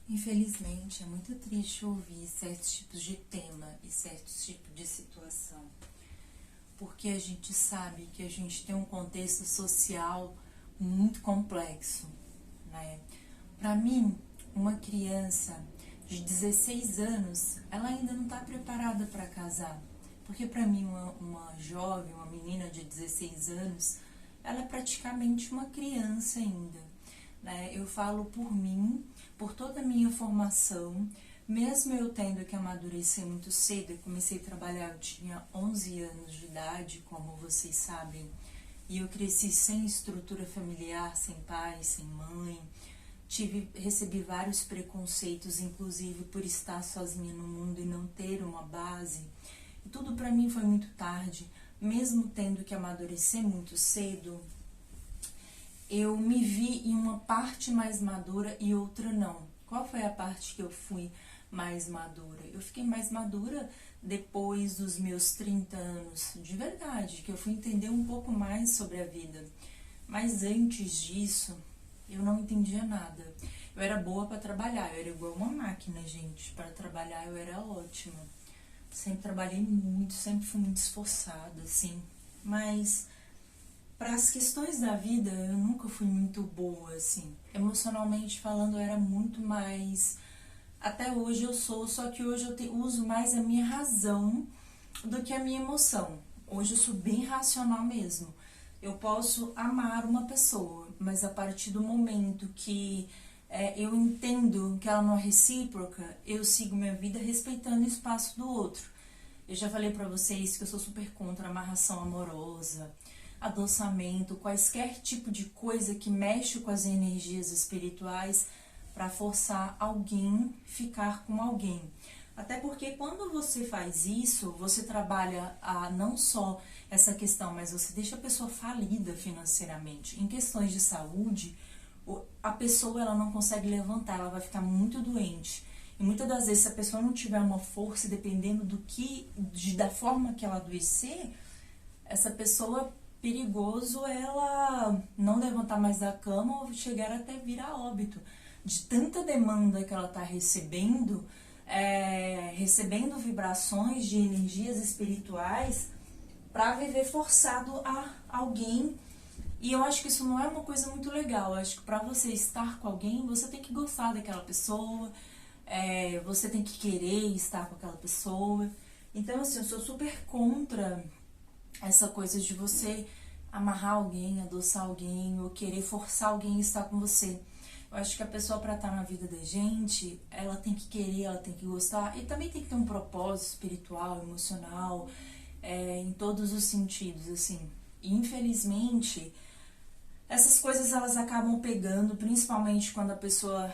Infelizmente, é muito triste ouvir certos tipos de tema e certos tipos de situação, porque a gente sabe que a gente tem um contexto social muito complexo, né? Para mim, uma criança de 16 anos, ela ainda não está preparada para casar, porque para mim uma jovem, uma menina de 16 anos, ela é praticamente uma criança ainda, né? Eu falo por mim, por toda a minha formação, mesmo eu tendo que amadurecer muito cedo, eu comecei a trabalhar, eu tinha 11 anos de idade, como vocês sabem, e eu cresci sem estrutura familiar, sem pai, sem mãe, recebi vários preconceitos, inclusive por estar sozinha no mundo e não ter uma base, e tudo para mim foi muito tarde, mesmo tendo que amadurecer muito cedo. Eu me vi em uma parte mais madura e outra não. Qual foi a parte que eu fui mais madura? Eu fiquei mais madura depois dos meus 30 anos, de verdade, que eu fui entender um pouco mais sobre a vida. Mas antes disso, eu não entendia nada. Eu era boa para trabalhar, eu era igual uma máquina, gente. Para trabalhar eu era ótima. Sempre trabalhei muito, sempre fui muito esforçada, assim. Mas para as questões da vida, eu nunca fui muito boa, assim. Emocionalmente falando, eu era muito mais. Até hoje eu sou, só que hoje eu uso mais a minha razão do que a minha emoção. Hoje eu sou bem racional mesmo. Eu posso amar uma pessoa, mas a partir do momento que eu entendo que ela não é recíproca, eu sigo minha vida respeitando o espaço do outro. Eu já falei pra vocês que eu sou super contra amarração amorosa, adoçamento, quaisquer tipo de coisa que mexe com as energias espirituais para forçar alguém ficar com alguém. Até porque quando você faz isso, você trabalha não só essa questão, mas você deixa a pessoa falida financeiramente. Em questões de saúde, a pessoa ela não consegue levantar, ela vai ficar muito doente. E muitas das vezes, se a pessoa não tiver uma força, dependendo da forma que ela adoecer, essa pessoa perigoso ela não levantar mais da cama ou chegar até vir a óbito. De tanta demanda que ela está recebendo, recebendo vibrações de energias espirituais para viver forçado a alguém. E eu acho que isso não é uma coisa muito legal. Eu acho que para você estar com alguém, você tem que gostar daquela pessoa, você tem que querer estar com aquela pessoa. Então, assim, eu sou super contra essa coisa de você amarrar alguém, adoçar alguém ou querer forçar alguém a estar com você. Eu acho que a pessoa, para estar na vida da gente, ela tem que querer, ela tem que gostar e também tem que ter um propósito espiritual, emocional, em todos os sentidos, assim. E, infelizmente, essas coisas elas acabam pegando, principalmente quando a pessoa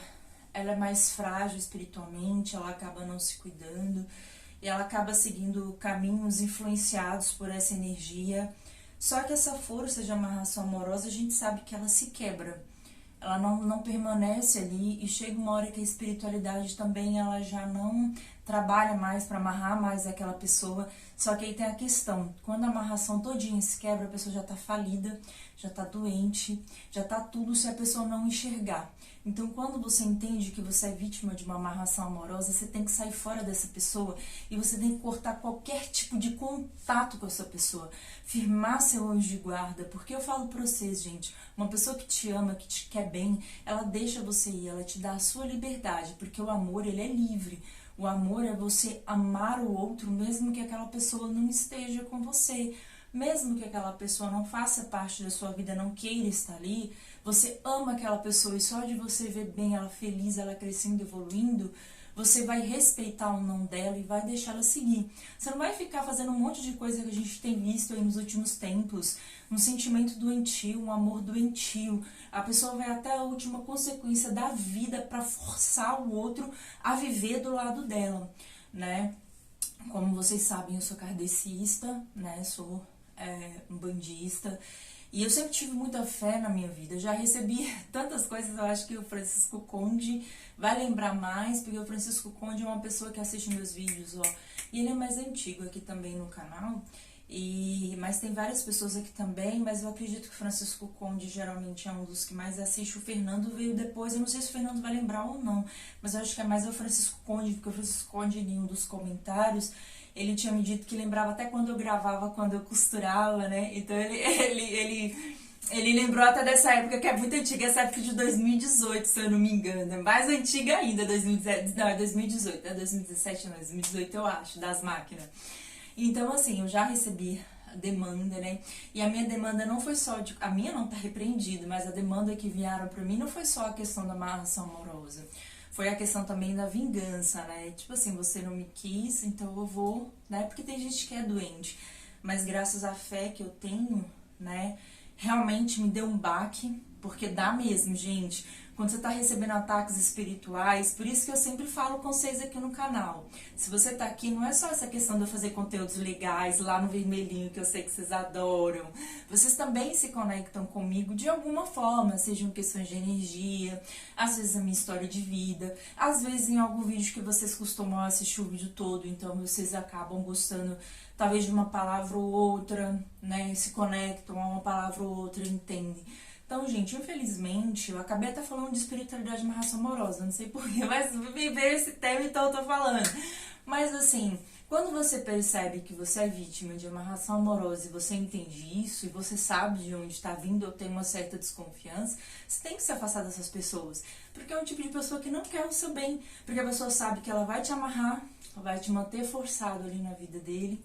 ela é mais frágil espiritualmente, ela acaba não se cuidando e ela acaba seguindo caminhos influenciados por essa energia. Só que essa força de amarração amorosa, a gente sabe que ela se quebra. Ela não permanece ali e chega uma hora que a espiritualidade também ela já não trabalha mais para amarrar mais aquela pessoa. Só que aí tem a questão, quando a amarração todinha se quebra, a pessoa já tá falida, já tá doente, já tá tudo se a pessoa não enxergar. Então, quando você entende que você é vítima de uma amarração amorosa, você tem que sair fora dessa pessoa e você tem que cortar qualquer tipo de contato com essa pessoa, firmar seu anjo de guarda, porque eu falo pra vocês, gente, uma pessoa que te ama, que te quer bem, ela deixa você ir, ela te dá a sua liberdade, porque o amor, ele é livre. O amor é você amar o outro, mesmo que aquela pessoa não esteja com você, mesmo que aquela pessoa não faça parte da sua vida, não queira estar ali, você ama aquela pessoa e só de você ver bem ela feliz, ela crescendo, evoluindo, você vai respeitar o não dela e vai deixar ela seguir. Você não vai ficar fazendo um monte de coisa que a gente tem visto aí nos últimos tempos, um sentimento doentio, um amor doentio. A pessoa vai até a última consequência da vida para forçar o outro a viver do lado dela, né? Como vocês sabem, eu sou kardecista, né? Sou umbandista. E eu sempre tive muita fé na minha vida. Eu já recebi tantas coisas, eu acho que o Francisco Conde vai lembrar mais, porque o Francisco Conde é uma pessoa que assiste meus vídeos, ó. E ele é mais antigo aqui também no canal. Mas tem várias pessoas aqui também, mas eu acredito que o Francisco Conde geralmente é um dos que mais assiste. O Fernando veio depois, eu não sei se o Fernando vai lembrar ou não, mas eu acho que é mais o Francisco Conde, porque o Francisco Conde, em um dos comentários, ele tinha me dito que lembrava até quando eu gravava, quando eu costurava, né? Então ele lembrou até dessa época, que é muito antiga, essa época de 2018, se eu não me engano. É mais antiga ainda, 2017, não, é 2018, é 2017, não, 2018 eu acho, das máquinas. Então, assim, eu já recebi a demanda, né? E a minha demanda não foi só a minha não tá repreendida, mas a demanda que vieram pra mim não foi só a questão da amarração amorosa. Foi a questão também da vingança, né? Tipo assim, você não me quis, então eu vou, né? Porque tem gente que é doente. Mas graças à fé que eu tenho, né? Realmente me deu um baque, porque dá mesmo, gente. Quando você tá recebendo ataques espirituais, por isso que eu sempre falo com vocês aqui no canal. Se você tá aqui, não é só essa questão de eu fazer conteúdos legais lá no vermelhinho, que eu sei que vocês adoram. Vocês também se conectam comigo de alguma forma, sejam questões de energia, às vezes a minha história de vida, às vezes em algum vídeo que vocês costumam assistir o vídeo todo, então vocês acabam gostando talvez de uma palavra ou outra, né, se conectam a uma palavra ou outra, entendem. Então, gente, infelizmente, eu acabei até falando de espiritualidade e amarração amorosa, não sei porquê, mas me veio esse tema, então eu tô falando. Mas, assim, quando você percebe que você é vítima de amarração amorosa e você entende isso, e você sabe de onde está vindo ou tem uma certa desconfiança, você tem que se afastar dessas pessoas. Porque é um tipo de pessoa que não quer o seu bem, porque a pessoa sabe que ela vai te amarrar, vai te manter forçado ali na vida dele,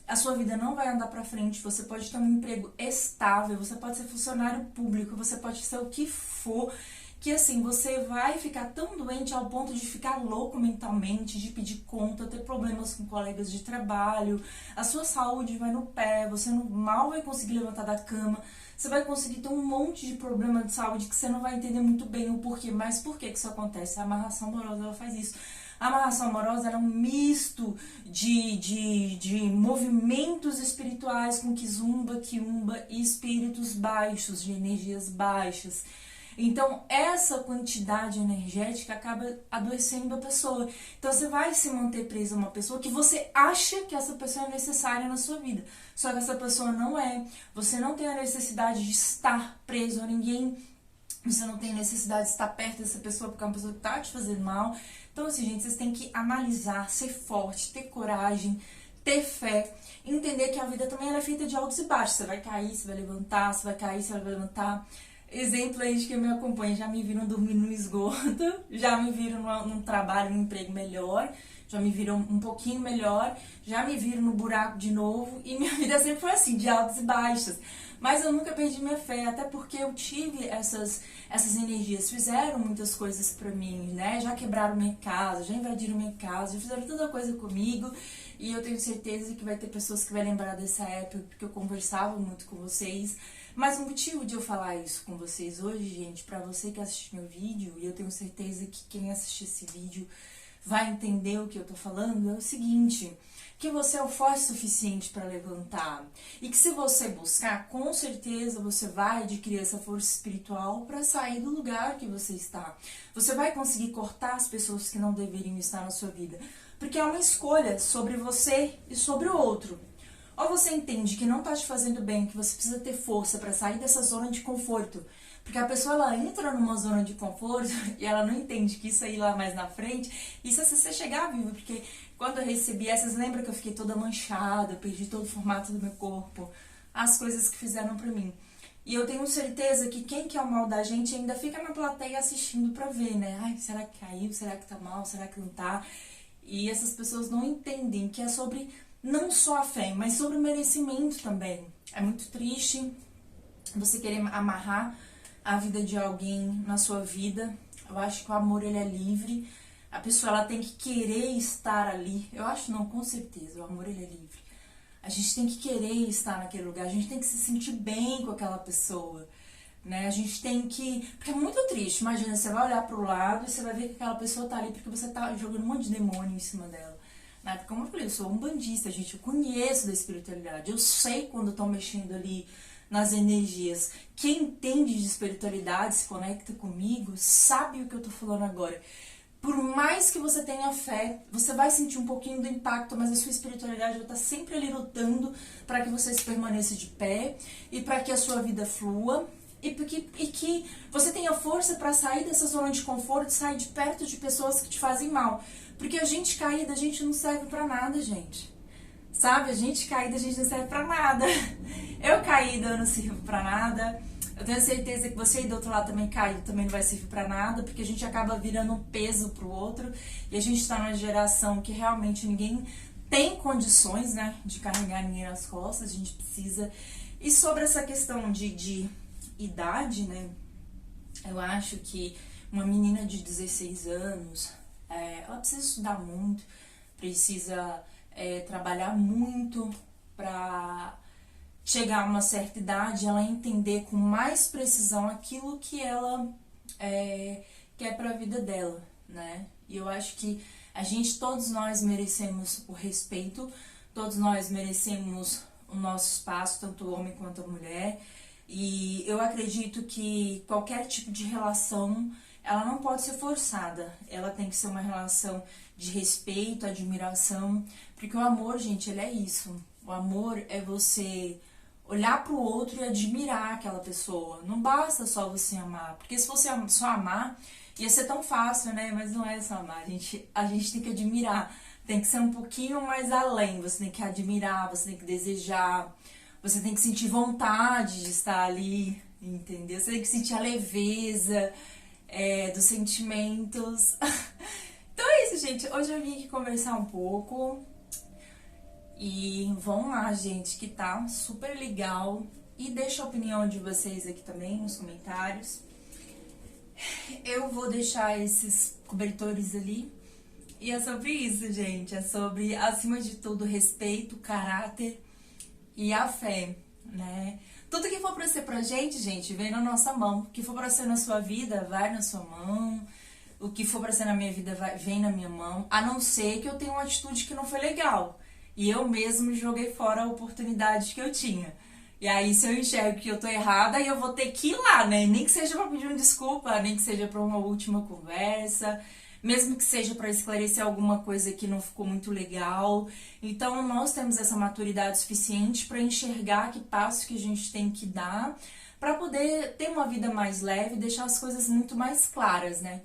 a sua vida não vai andar pra frente, você pode ter um emprego estável, você pode ser funcionário público, você pode ser o que for, que assim, você vai ficar tão doente ao ponto de ficar louco mentalmente, de pedir conta, ter problemas com colegas de trabalho, a sua saúde vai no pé, você mal vai conseguir levantar da cama, você vai conseguir ter um monte de problema de saúde que você não vai entender muito bem o porquê, mas por que isso acontece? A amarração amorosa, ela faz isso. A amarração amorosa é um misto de movimentos espirituais com kizumba, quiumba e espíritos baixos, de energias baixas. Então, essa quantidade energética acaba adoecendo a pessoa. Então, você vai se manter preso a uma pessoa que você acha que essa pessoa é necessária na sua vida. Só que essa pessoa não é. Você não tem a necessidade de estar preso a ninguém. Você não tem necessidade de estar perto dessa pessoa porque é uma pessoa que tá te fazendo mal. Então, assim, gente, vocês têm que analisar, ser forte, ter coragem, ter fé, entender que a vida também é feita de altos e baixos. Você vai cair, você vai levantar, você vai cair, você vai levantar. Exemplo aí de quem me acompanha, já me viram dormir no esgoto, já me viram num trabalho, num emprego melhor, já me viram um pouquinho melhor, já me viram no buraco de novo, e minha vida sempre foi assim, de altos e baixos. Mas eu nunca perdi minha fé, até porque eu tive essas energias, fizeram muitas coisas pra mim, né? Já quebraram minha casa, já invadiram minha casa, já fizeram tanta coisa comigo, e eu tenho certeza que vai ter pessoas que vai lembrar dessa época, porque eu conversava muito com vocês. Mas o motivo de eu falar isso com vocês hoje, gente, pra você que assiste meu vídeo, e eu tenho certeza que quem assistir esse vídeo vai entender o que eu tô falando, é o seguinte, que você é o forte o suficiente para levantar. E que se você buscar, com certeza você vai adquirir essa força espiritual para sair do lugar que você está. Você vai conseguir cortar as pessoas que não deveriam estar na sua vida. Porque é uma escolha sobre você e sobre o outro. Ou você entende que não tá te fazendo bem, que você precisa ter força para sair dessa zona de conforto. Porque a pessoa, ela entra numa zona de conforto e ela não entende que isso aí lá mais na frente, isso é se você chegar vivo. Porque quando eu recebi essas, lembra que eu fiquei toda manchada, eu perdi todo o formato do meu corpo, as coisas que fizeram pra mim. E eu tenho certeza que quem quer o mal da gente ainda fica na plateia assistindo pra ver, né? Ai, será que caiu? Será que tá mal? Será que não tá? E essas pessoas não entendem que é sobre não só a fé, mas sobre o merecimento também. É muito triste você querer amarrar a vida de alguém na sua vida. Eu acho que o amor, ele é livre. A pessoa, ela tem que querer estar ali. Eu acho não, com certeza, o amor, ele é livre. A gente tem que querer estar naquele lugar, a gente tem que se sentir bem com aquela pessoa, né? A gente tem que... Porque é muito triste, imagina, você vai olhar pro lado e você vai ver que aquela pessoa tá ali porque você tá jogando um monte de demônio em cima dela. Né? Porque, como eu falei, eu sou um bandista, gente, eu conheço da espiritualidade, eu sei quando estão mexendo ali nas energias. Quem entende de espiritualidade, se conecta comigo, sabe o que eu tô falando agora. por mais que você tenha fé, você vai sentir um pouquinho do impacto, mas a sua espiritualidade vai estar sempre ali lutando para que você se permaneça de pé e para que a sua vida flua e que você tenha força para sair dessa zona de conforto, sair de perto de pessoas que te fazem mal. Porque a gente caída, a gente não serve para nada, gente. Sabe? A gente caída, a gente não serve para nada. Eu caída, eu não sirvo para nada. Eu tenho certeza que você aí do outro lado também caído, também não vai servir pra nada, porque a gente acaba virando um peso pro outro e a gente tá numa geração que realmente ninguém tem condições, né, de carregar ninguém nas costas, a gente precisa. E sobre essa questão de idade, né, eu acho que uma menina de 16 anos, ela precisa estudar muito, precisa trabalhar muito pra chegar a uma certa idade, ela entender com mais precisão aquilo que ela quer para a vida dela, né? E eu acho que todos nós merecemos o respeito, todos nós merecemos o nosso espaço, tanto o homem quanto a mulher. E eu acredito que qualquer tipo de relação, ela não pode ser forçada. Ela tem que ser uma relação de respeito, admiração, porque o amor, gente, ele é isso. O amor é você olhar pro outro e admirar aquela pessoa. Não basta só você amar, porque se você só amar, ia ser tão fácil, né? Mas não é só amar, a gente tem que admirar, tem que ser um pouquinho mais além, você tem que admirar, você tem que desejar, você tem que sentir vontade de estar ali, entendeu? Você tem que sentir a leveza dos sentimentos. Então é isso, gente. Hoje eu vim aqui conversar um pouco. E vão lá, gente, que tá super legal. E deixa a opinião de vocês aqui também nos comentários. Eu vou deixar esses cobertores ali. E é sobre isso, gente. É sobre, acima de tudo, respeito, caráter e a fé, né? Tudo que for pra ser pra gente, vem na nossa mão. O que for pra ser na sua vida, vai na sua mão. O que for pra ser na minha vida, vem na minha mão. A não ser que eu tenha uma atitude que não foi legal. E eu mesmo joguei fora a oportunidade que eu tinha. E aí, se eu enxergo que eu tô errada, aí eu vou ter que ir lá, né? Nem que seja pra pedir uma desculpa, nem que seja pra uma última conversa, mesmo que seja pra esclarecer alguma coisa que não ficou muito legal. Então, nós temos essa maturidade suficiente pra enxergar que passo que a gente tem que dar pra poder ter uma vida mais leve e deixar as coisas muito mais claras, né?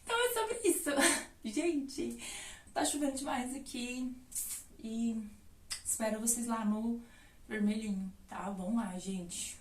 Então, é sobre isso. Gente, tá chovendo demais aqui. E espero vocês lá no vermelhinho, tá? Vamos lá, gente.